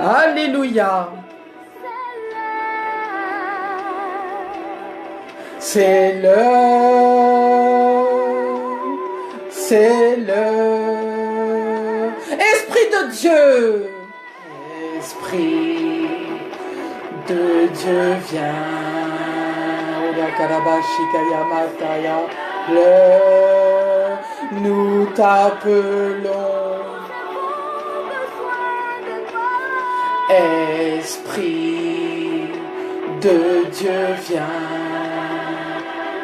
Alléluia. C'est le Esprit de Dieu. Esprit de Dieu vient. Ola Karabashika Yamataya. Nous t'appelons. Esprit de Dieu vient.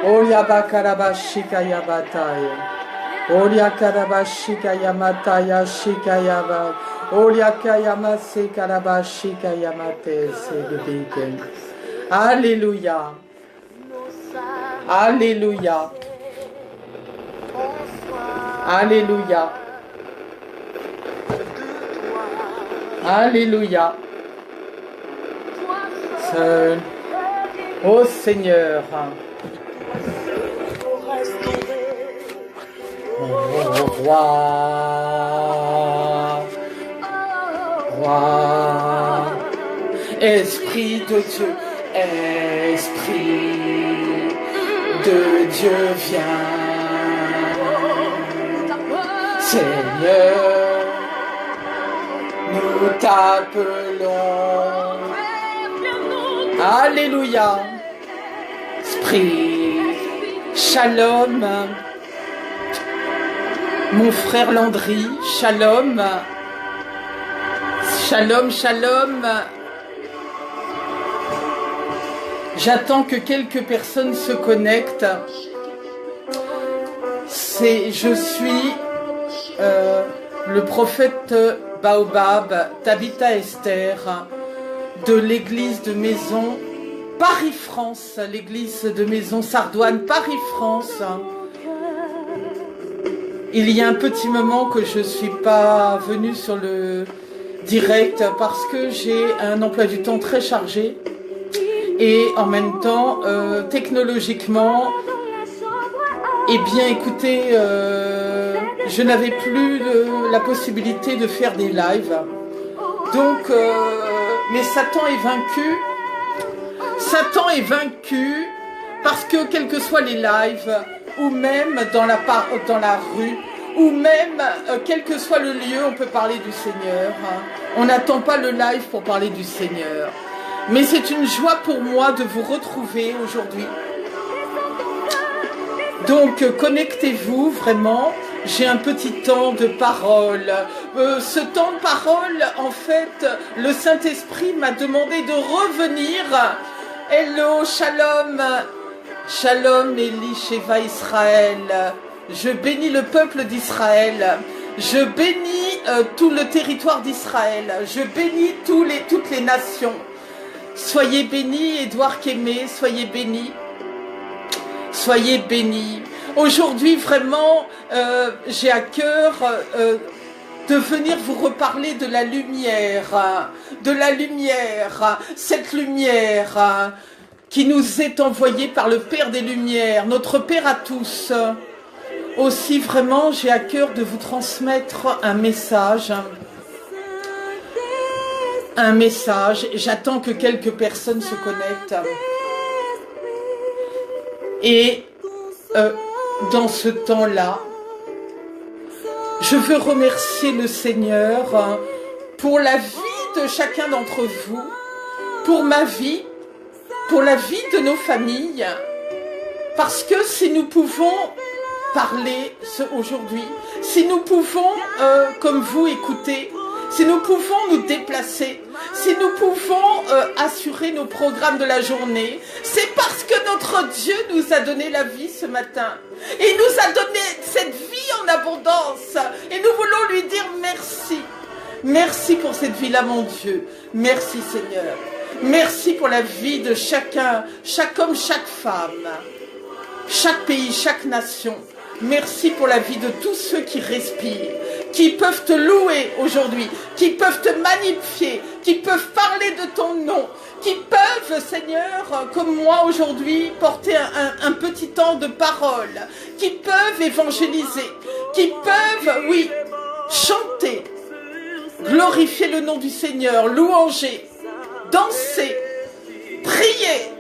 Olia bakarabashika yabataya. Olia karabashika yamataya shika yaba. Olia kayamase karabashika yamate segedike. Alléluia. Alléluia. Alléluia. Alléluia. Seul. Ô Seigneur. Ô roi. Roi. Esprit de Dieu. Esprit de Dieu vient. Seigneur. Nous t'appelons. Alléluia. Esprit. Shalom. Mon frère Landry. Shalom. Shalom, shalom. J'attends que quelques personnes se connectent. Je suis le prophète Baobab, Tabitha Esther, de l'église de Maison Paris-France, l'église de Maison Sardoine Paris-France. Il y a un petit moment que je ne suis pas venue sur le direct parce que j'ai un emploi du temps très chargé et en même temps, technologiquement, eh bien écoutez, je n'avais plus la possibilité de faire des lives. Donc, mais Satan est vaincu. Satan est vaincu parce que quels que soient les lives, ou même dans la rue, ou même quel que soit le lieu, on peut parler du Seigneur. On n'attend pas le live pour parler du Seigneur. Mais c'est une joie pour moi de vous retrouver aujourd'hui. Donc, connectez-vous vraiment. J'ai un petit temps de parole. Ce temps de parole, en fait, le Saint-Esprit m'a demandé de revenir. Hello, shalom. Shalom, Eli Sheva Israël. Je bénis le peuple d'Israël. Je bénis tout le territoire d'Israël. Je bénis toutes les nations. Soyez bénis, Édouard Kémé. Soyez bénis. Soyez bénis. Aujourd'hui, vraiment, j'ai à cœur de venir vous reparler de la lumière. De la lumière. Cette lumière qui nous est envoyée par le Père des Lumières, notre Père à tous. Aussi, vraiment, j'ai à cœur de vous transmettre un message. Un message. J'attends que quelques personnes se connectent. Et dans ce temps-là, je veux remercier le Seigneur pour la vie de chacun d'entre vous, pour ma vie, pour la vie de nos familles, parce que si nous pouvons parler aujourd'hui, si nous pouvons, comme vous, écouter, si nous pouvons nous déplacer, si nous pouvons assurer nos programmes de la journée, c'est parce que notre Dieu nous a donné la vie ce matin. Il nous a donné cette vie en abondance. Et nous voulons lui dire merci. Merci pour cette vie-là, mon Dieu. Merci, Seigneur. Merci pour la vie de chacun, chaque homme, chaque femme, chaque pays, chaque nation. Merci pour la vie de tous ceux qui respirent, qui peuvent te louer aujourd'hui, qui peuvent te magnifier, qui peuvent parler de ton nom, qui peuvent, Seigneur, comme moi aujourd'hui, porter un petit temps de parole, qui peuvent évangéliser, qui peuvent, oui, chanter. Glorifiez le nom du Seigneur, louangez, dansez, priez.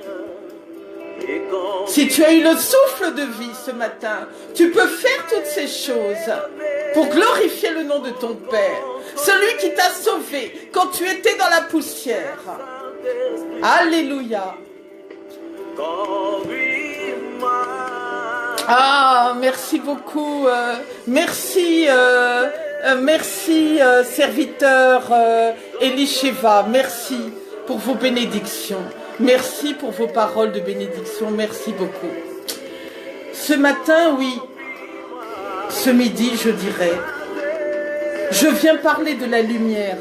Si tu as eu le souffle de vie ce matin, tu peux faire toutes ces choses pour glorifier le nom de ton Père, celui qui t'a sauvé quand tu étais dans la poussière. Alléluia. Ah, merci beaucoup. Merci, serviteur Elisheva. Merci pour vos bénédictions. Merci pour vos paroles de bénédiction. Merci beaucoup. Ce matin, oui, ce midi, je dirais, je viens parler de la lumière.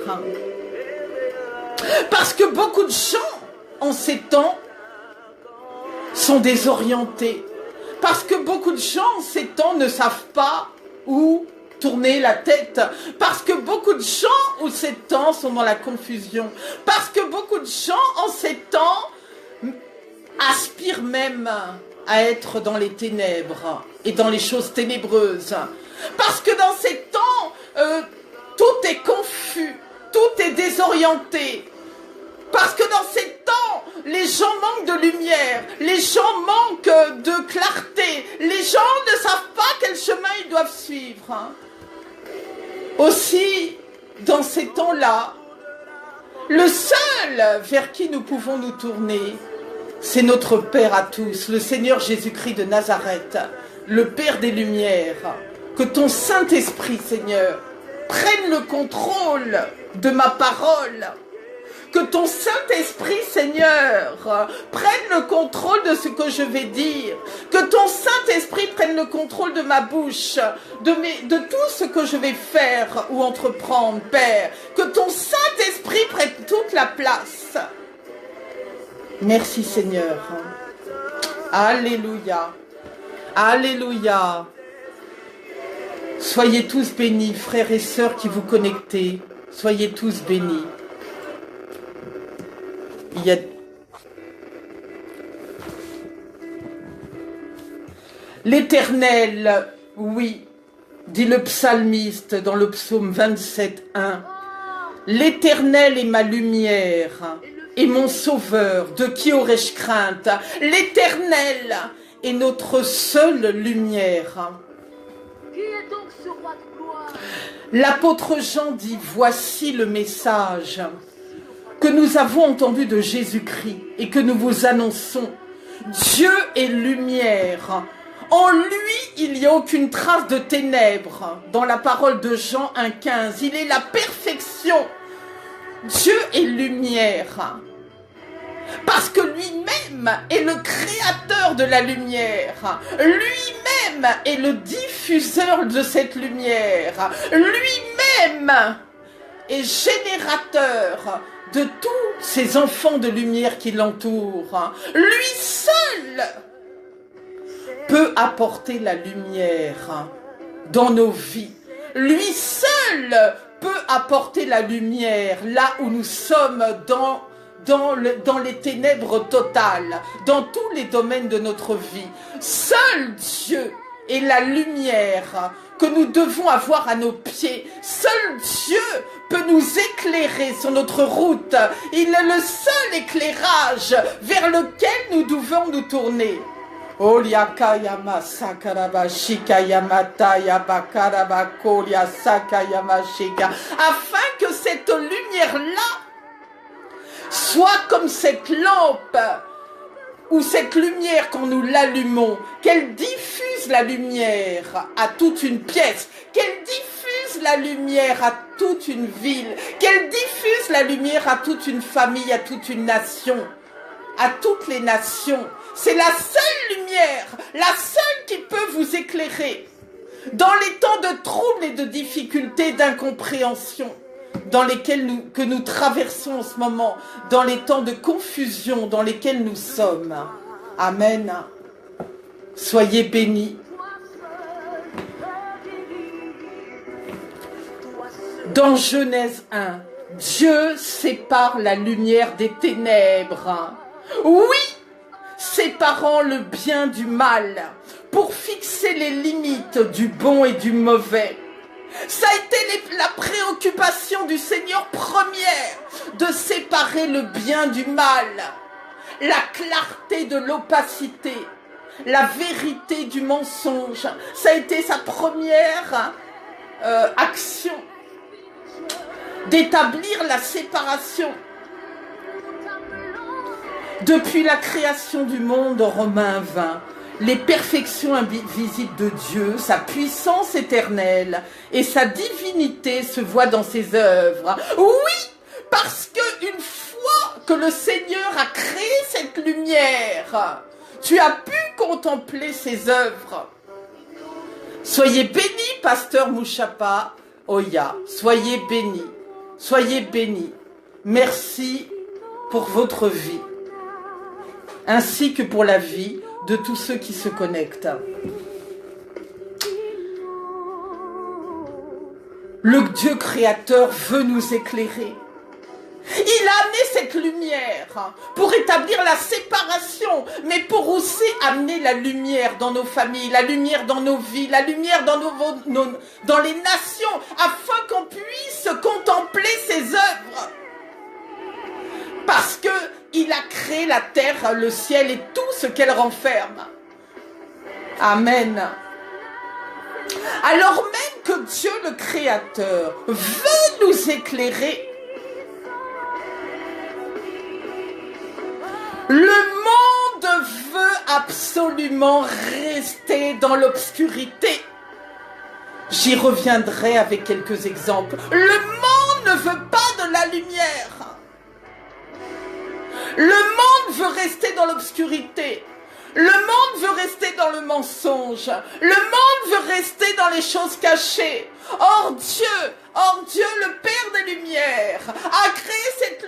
Parce que beaucoup de gens, en ces temps, sont désorientés. Parce que beaucoup de gens, en ces temps, ne savent pas où tourner la tête. Parce que beaucoup de gens, en ces temps, sont dans la confusion. Parce que beaucoup de gens, en ces temps, aspirent même à être dans les ténèbres et dans les choses ténébreuses. Parce que dans ces temps, tout est confus, tout est désorienté. Parce que dans ces temps, les gens manquent de lumière, les gens manquent de clarté, les gens ne savent pas quel chemin ils doivent suivre. Aussi, dans ces temps-là, le seul vers qui nous pouvons nous tourner, c'est notre Père à tous, le Seigneur Jésus-Christ de Nazareth, le Père des Lumières. Que ton Saint-Esprit, Seigneur, prenne le contrôle de ma parole. Que ton Saint-Esprit, Seigneur, prenne le contrôle de ce que je vais dire. Que ton Saint-Esprit prenne le contrôle de ma bouche, de tout ce que je vais faire ou entreprendre, Père. Que ton Saint-Esprit prenne toute la place. Merci, Seigneur. Alléluia. Alléluia. Soyez tous bénis, frères et sœurs qui vous connectez. Soyez tous bénis. Il y a l'Éternel, oui, dit le psalmiste dans le psaume 27:1. L'Éternel est ma lumière et mon sauveur, de qui aurais-je crainte? L'Éternel est notre seule lumière. Qui est donc ce roi de gloire? L'apôtre Jean dit, voici le message que nous avons entendu de Jésus-Christ et que nous vous annonçons. Dieu est lumière. En lui, il n'y a aucune trace de ténèbres. Dans la parole de Jean 1,15, il est la perfection. Dieu est lumière. Parce que lui-même est le créateur de la lumière. Lui-même est le diffuseur de cette lumière. Lui-même est générateur de tous ces enfants de lumière qui l'entourent. Lui seul peut apporter la lumière dans nos vies. Lui seul peut apporter la lumière là où nous sommes dans les ténèbres totales, dans tous les domaines de notre vie. Seul Dieu est la lumière que nous devons avoir à nos pieds. Seul Dieu peut nous éclairer sur notre route. Il est le seul éclairage vers lequel nous devons nous tourner. Afin que cette lumière-là soit comme cette lampe ou cette lumière quand nous l'allumons, qu'elle diffuse la lumière à toute une pièce, qu'elle diffuse la lumière à toute une ville, qu'elle diffuse la lumière à toute une famille, à toute une nation, à toutes les nations. C'est la seule lumière, la seule qui peut vous éclairer dans les temps de troubles et de difficultés, d'incompréhension dans lesquels que nous traversons en ce moment, dans les temps de confusion dans lesquels nous sommes. Amen. Soyez bénis. Dans Genèse 1, Dieu sépare la lumière des ténèbres. Oui, séparant le bien du mal, pour fixer les limites du bon et du mauvais. Ça a été la préoccupation du Seigneur première de séparer le bien du mal, la clarté de l'opacité, la vérité du mensonge. Ça a été sa première action, d'établir la séparation. Depuis la création du monde, en Romains 20, les perfections invisibles de Dieu, sa puissance éternelle et sa divinité se voient dans ses œuvres. Oui, parce que une fois que le Seigneur a créé cette lumière, tu as pu contempler ses œuvres. Soyez bénis, pasteur Mouchapa Oya. Soyez bénis. Soyez bénis. Merci pour votre vie, ainsi que pour la vie de tous ceux qui se connectent. Le Dieu créateur veut nous éclairer. Il a amené cette lumière pour établir la séparation, mais pour aussi amener la lumière dans nos familles, la lumière dans nos vies, la lumière dans dans les nations, afin qu'on puisse contempler ses œuvres. Parce que il a créé la terre, le ciel et tout ce qu'elle renferme. Amen. Alors même que Dieu le Créateur veut nous éclairer, le monde veut absolument rester dans l'obscurité. J'y reviendrai avec quelques exemples. Le monde ne veut pas de la lumière. Le monde veut rester dans l'obscurité. Le monde veut rester dans le mensonge. Le monde veut rester dans les choses cachées. Or Dieu, le Père des Lumières, a créé cette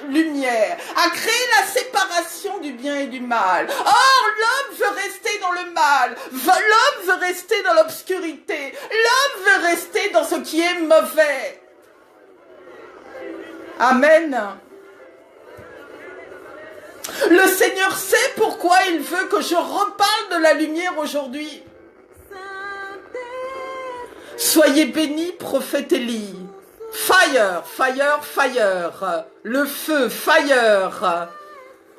lumière, a créé la séparation du bien et du mal. Or, l'homme veut rester dans le mal. L'homme veut rester dans l'obscurité. L'homme veut rester dans ce qui est mauvais. Amen. Le Seigneur sait pourquoi il veut que je reparle de la lumière aujourd'hui. Soyez bénis, prophète Élie. Fire, fire, fire. Le feu, fire.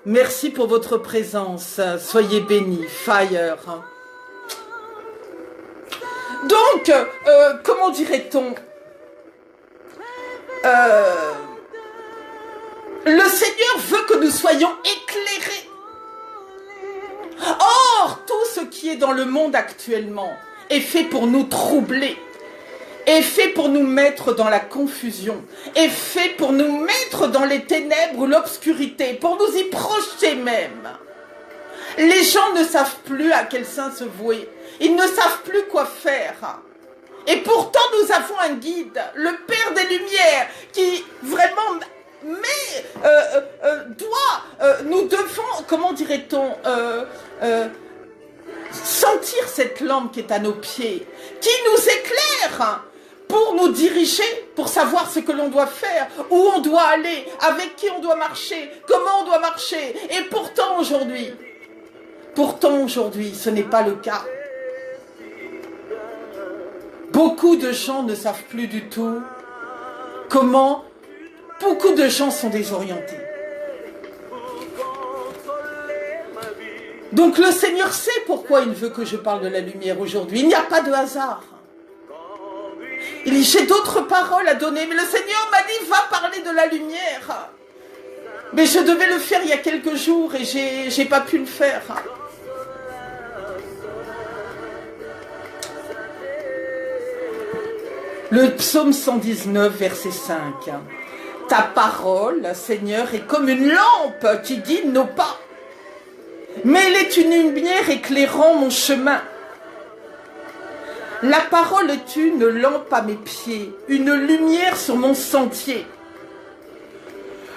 Merci pour votre présence. Soyez bénis, fire. Donc, comment dirait-on ? Le Seigneur veut que nous soyons éclairés. Or, tout ce qui est dans le monde actuellement est fait pour nous troubler, est fait pour nous mettre dans la confusion, est fait pour nous mettre dans les ténèbres ou l'obscurité, pour nous y projeter même. Les gens ne savent plus à quel saint se vouer. Ils ne savent plus quoi faire. Et pourtant, nous avons un guide, le Père des Lumières, qui vraiment... nous devons, comment dirait-on, sentir cette lampe qui est à nos pieds, qui nous éclaire pour nous diriger, pour savoir ce que l'on doit faire, où on doit aller, avec qui on doit marcher, comment on doit marcher. Et pourtant aujourd'hui, ce n'est pas le cas. Beaucoup de gens ne savent plus du tout comment. Beaucoup de gens sont désorientés. Donc le Seigneur sait pourquoi il veut que je parle de la lumière aujourd'hui. Il n'y a pas de hasard. J'ai d'autres paroles à donner, mais le Seigneur m'a dit, va parler de la lumière. Mais je devais le faire il y a quelques jours et j'ai pas pu le faire. Le psaume 119, verset 5. Ta parole, Seigneur, est comme une lampe qui guide nos pas. Mais elle est une lumière éclairant mon chemin. La parole est une lampe à mes pieds, une lumière sur mon sentier.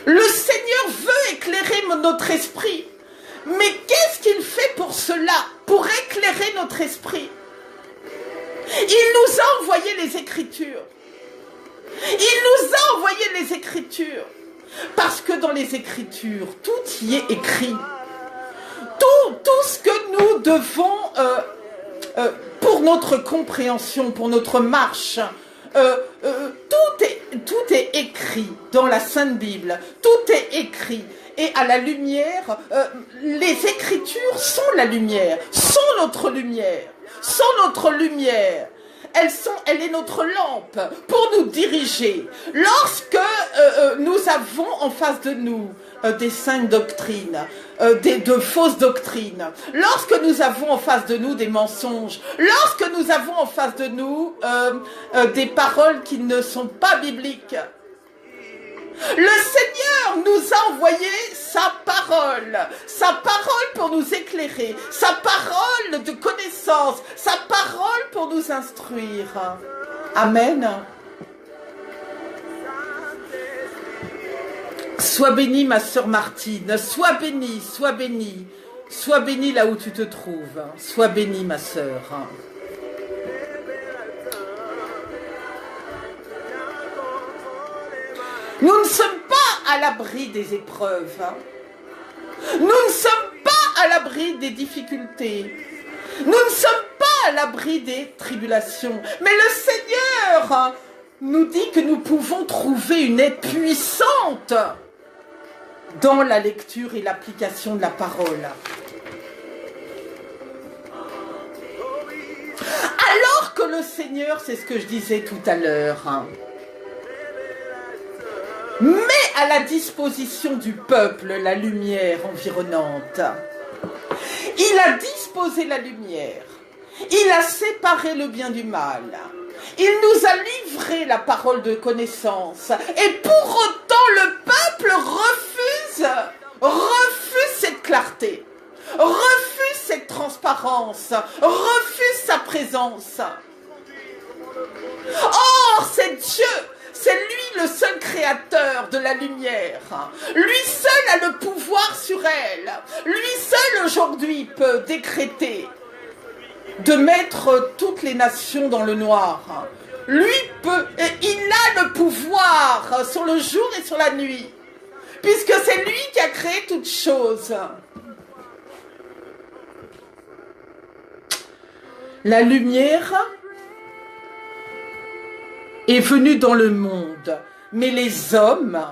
Le Seigneur veut éclairer notre esprit. Mais qu'est-ce qu'il fait pour cela, pour éclairer notre esprit? Il nous a envoyé les Écritures. Il nous a envoyé les Écritures. Parce que dans les Écritures, tout y est écrit. Tout ce que nous devons, pour notre compréhension, pour notre marche, tout est écrit dans la Sainte Bible. Tout est écrit. Et à la lumière, les Écritures sont la lumière, sont notre lumière, sont notre lumière. Elle est notre lampe pour nous diriger. Lorsque nous avons en face de nous des saintes doctrines, de fausses doctrines, lorsque nous avons en face de nous des mensonges, lorsque nous avons en face de nous des paroles qui ne sont pas bibliques, le Seigneur nous a envoyé sa parole pour nous éclairer, sa parole de connaissance, sa parole pour nous instruire. Amen. Sois bénie, ma sœur Martine, sois bénie, sois bénie, sois bénie là où tu te trouves, sois bénie, ma sœur. Nous ne sommes pas à l'abri des épreuves. Nous ne sommes pas à l'abri des difficultés. Nous ne sommes pas à l'abri des tribulations. Mais le Seigneur nous dit que nous pouvons trouver une aide puissante dans la lecture et l'application de la parole. Alors que le Seigneur, c'est ce que je disais tout à l'heure, met à la disposition du peuple la lumière environnante. Il a disposé la lumière. Il a séparé le bien du mal. Il nous a livré la parole de connaissance. Et pour autant, le peuple refuse cette clarté, refuse cette transparence, refuse sa présence. Or, c'est Dieu. C'est lui le seul créateur de la lumière. Lui seul a le pouvoir sur elle. Lui seul aujourd'hui peut décréter de mettre toutes les nations dans le noir. Lui peut, et il a le pouvoir sur le jour et sur la nuit, puisque c'est lui qui a créé toutes choses. La lumière est venue dans le monde, mais les hommes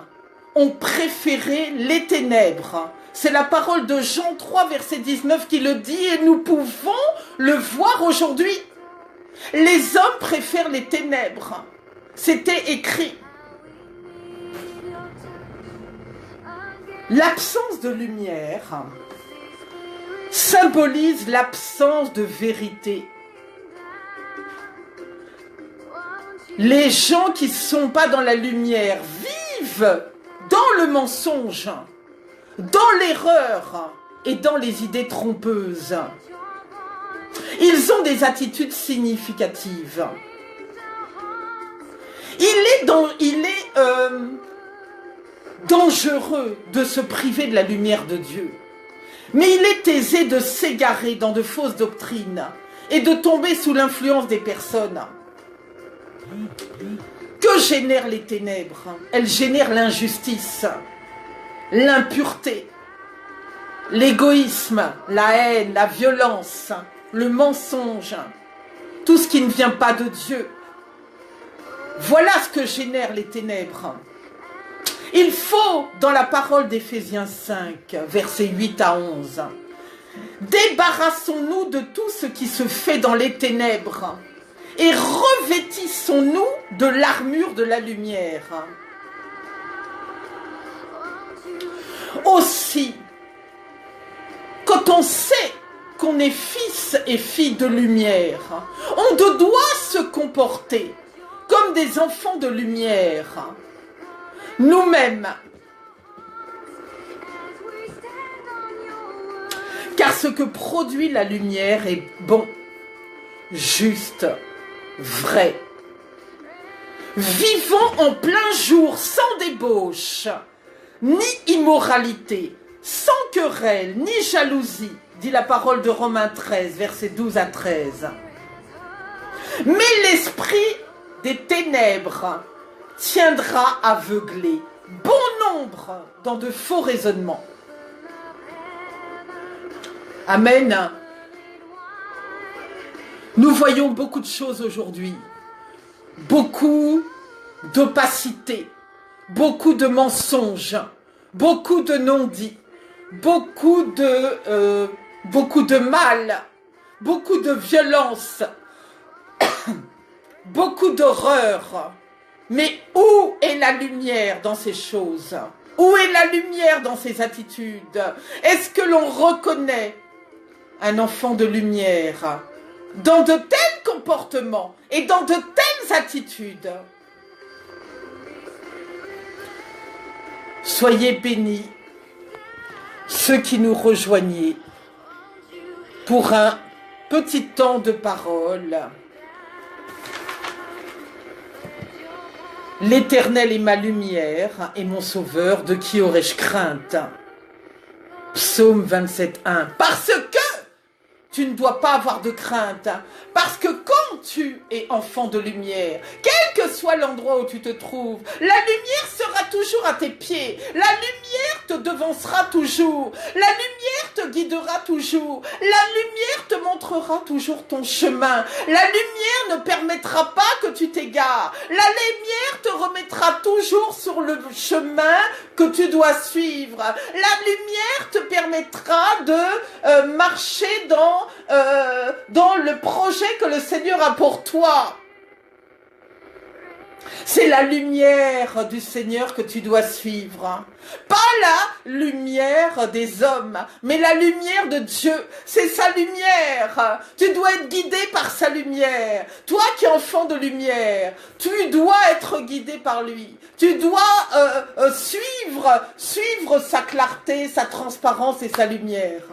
ont préféré les ténèbres. C'est la parole de Jean 3, verset 19 qui le dit, et nous pouvons le voir aujourd'hui. Les hommes préfèrent les ténèbres. C'était écrit. L'absence de lumière symbolise l'absence de vérité. Les gens qui ne sont pas dans la lumière vivent dans le mensonge, dans l'erreur et dans les idées trompeuses. Ils ont des attitudes significatives. Il est dangereux de se priver de la lumière de Dieu. Mais il est aisé de s'égarer dans de fausses doctrines et de tomber sous l'influence des personnes. Que génèrent les ténèbres? Elles génèrent l'injustice, l'impureté, l'égoïsme, la haine, la violence, le mensonge, tout ce qui ne vient pas de Dieu. Voilà ce que génèrent les ténèbres. Il faut, dans la parole d'Éphésiens 5, versets 8 à 11, débarrassons-nous de tout ce qui se fait dans les ténèbres et revêtissons-nous de l'armure de la lumière. Aussi, quand on sait qu'on est fils et filles de lumière, on doit se comporter comme des enfants de lumière, nous-mêmes. Car ce que produit la lumière est bon, juste, vrai. Vivons en plein jour, sans débauche, ni immoralité, sans querelle, ni jalousie, dit la parole de Romains 13, versets 12 à 13. Mais l'esprit des ténèbres tiendra aveuglé bon nombre dans de faux raisonnements. Amen. Nous voyons beaucoup de choses aujourd'hui, beaucoup d'opacité, beaucoup de mensonges, beaucoup de non-dits, beaucoup de mal, beaucoup de violence, beaucoup d'horreur. Mais où est la lumière dans ces choses? Où est la lumière dans ces attitudes? Est-ce que l'on reconnaît un enfant de lumière dans de tels comportements et dans de telles attitudes? Soyez bénis, ceux qui nous rejoignez, pour un petit temps de parole. L'Éternel est ma lumière et mon sauveur, de qui aurais-je crainte? Psaume 27:1. Parce que tu ne dois pas avoir de crainte, parce que quand tu es enfant de lumière, quel que soit l'endroit où tu te trouves, la lumière sera toujours à tes pieds, la lumière te devancera toujours, la lumière te guidera toujours, la lumière te montrera toujours ton chemin, la lumière ne permettra pas que tu t'égares, la lumière te remettra toujours sur le chemin que tu dois suivre, la lumière te permettra de marcher dans le projet que le Seigneur a pour toi. C'est la lumière du Seigneur que tu dois suivre. Pas la lumière des hommes, mais la lumière de Dieu. C'est sa lumière. Tu dois être guidé par sa lumière. Toi qui es enfant de lumière, tu dois être guidé par lui. Tu dois suivre sa clarté, sa transparence et sa lumière.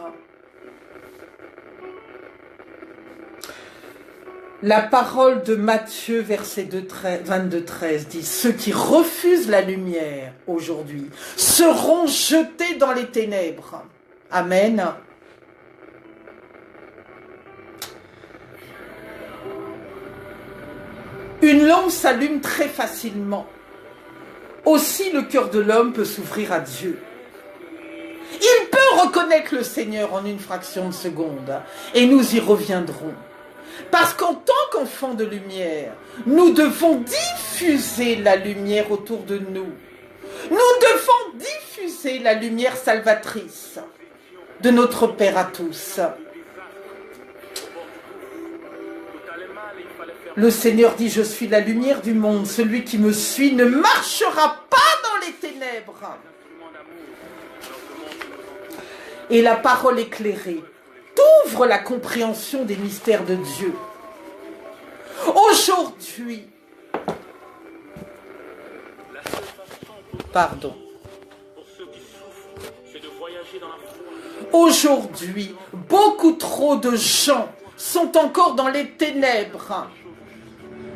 La parole de Matthieu, verset 22-13, dit « Ceux qui refusent la lumière aujourd'hui seront jetés dans les ténèbres. » Amen. Une lampe s'allume très facilement. Aussi, le cœur de l'homme peut s'ouvrir à Dieu. Il peut reconnaître le Seigneur en une fraction de seconde. Et nous y reviendrons. Parce qu'en tant qu'enfants de lumière, nous devons diffuser la lumière autour de nous. Nous devons diffuser la lumière salvatrice de notre Père à tous. Le Seigneur dit, je suis la lumière du monde. Celui qui me suit ne marchera pas dans les ténèbres. Et la parole éclairée t'ouvre la compréhension des mystères de Dieu. Aujourd'hui, beaucoup trop de gens sont encore dans les ténèbres.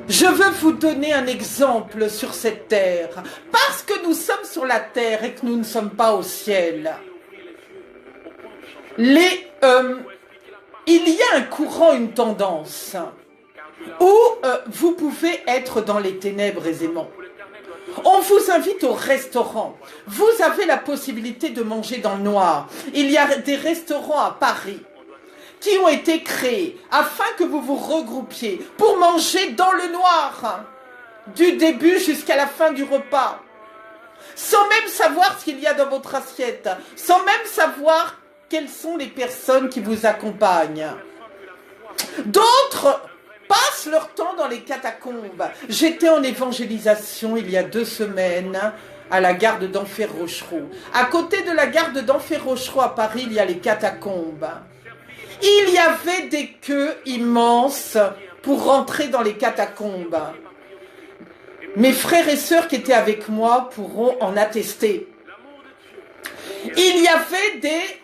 Je veux vous donner un exemple sur cette terre, parce que nous sommes sur la terre et que nous ne sommes pas au ciel. Il y a un courant, une tendance, où vous pouvez être dans les ténèbres aisément. On vous invite au restaurant. Vous avez la possibilité de manger dans le noir. Il y a des restaurants à Paris qui ont été créés afin que vous vous regroupiez pour manger dans le noir, du début jusqu'à la fin du repas, sans même savoir ce qu'il y a dans votre assiette, sans même savoir quelles sont les personnes qui vous accompagnent. D'autres passent leur temps dans les catacombes. J'étais en évangélisation il y a 2 semaines à la gare de Denfert-Rochereau. À côté de la gare de Denfert-Rochereau à Paris, il y a les catacombes. Il y avait des queues immenses pour rentrer dans les catacombes. Mes frères et sœurs qui étaient avec moi pourront en attester. Il y avait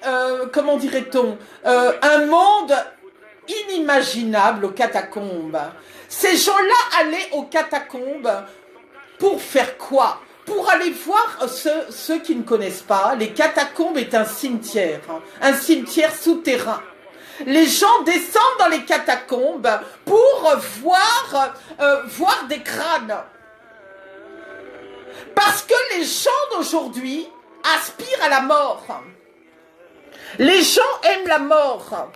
comment dirait-on, un monde inimaginable aux catacombes. Ces gens-là allaient aux catacombes pour faire quoi? Pour aller voir ceux qui ne connaissent pas, les catacombes est un cimetière souterrain. Les gens descendent dans les catacombes pour voir des crânes. Parce que les gens d'aujourd'hui aspirent à la mort. Les gens aiment la mort.